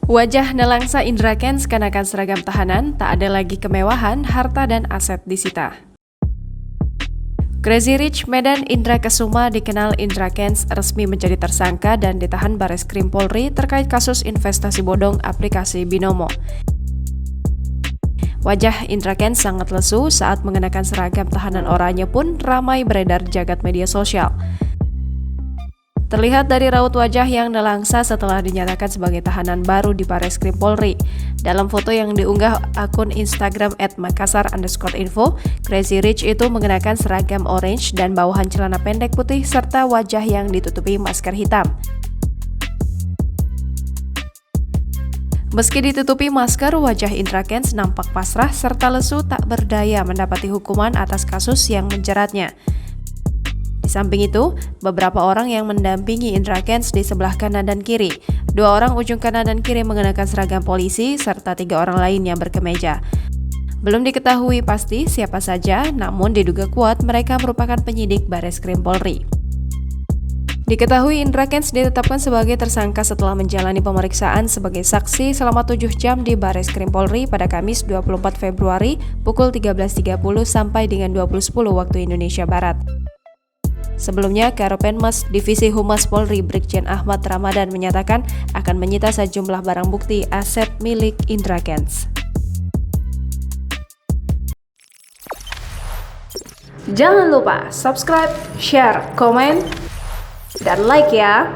Wajah nelangsa Indra Kents kenakan seragam tahanan, tak ada lagi kemewahan, harta dan aset disita. Crazy Rich Medan Indra Kesuma dikenal Indra Kents resmi menjadi tersangka dan ditahan Bareskrim Polri terkait kasus investasi bodong aplikasi Binomo. Wajah Indra Kents sangat lesu saat mengenakan seragam tahanan oranye pun ramai beredar jagat media sosial. Terlihat dari raut wajah yang nelangsa setelah dinyatakan sebagai tahanan baru di Bareskrim Polri. Dalam foto yang diunggah akun Instagram @makassar_info, Crazy Rich itu mengenakan seragam orange dan bawahan celana pendek putih serta wajah yang ditutupi masker hitam. Meski ditutupi masker, wajah Indra Kents nampak pasrah serta lesu tak berdaya mendapati hukuman atas kasus yang menjeratnya. Di samping itu, beberapa orang yang mendampingi Indra Kents di sebelah kanan dan kiri. 2 orang ujung kanan dan kiri mengenakan seragam polisi, serta 3 orang lainnya berkemeja. Belum diketahui pasti siapa saja, namun diduga kuat mereka merupakan penyidik Bareskrim Polri. Diketahui Indra Kents ditetapkan sebagai tersangka setelah menjalani pemeriksaan sebagai saksi selama 7 jam di Bareskrim Polri pada Kamis 24 Februari pukul 13.30 sampai dengan 20.10 waktu Indonesia Barat. Sebelumnya, Karopenmas Divisi Humas Polri Brigjen Ahmad Ramadan menyatakan akan menyita sejumlah barang bukti aset milik Indra Kents. Jangan lupa subscribe, share, komen, dan like ya!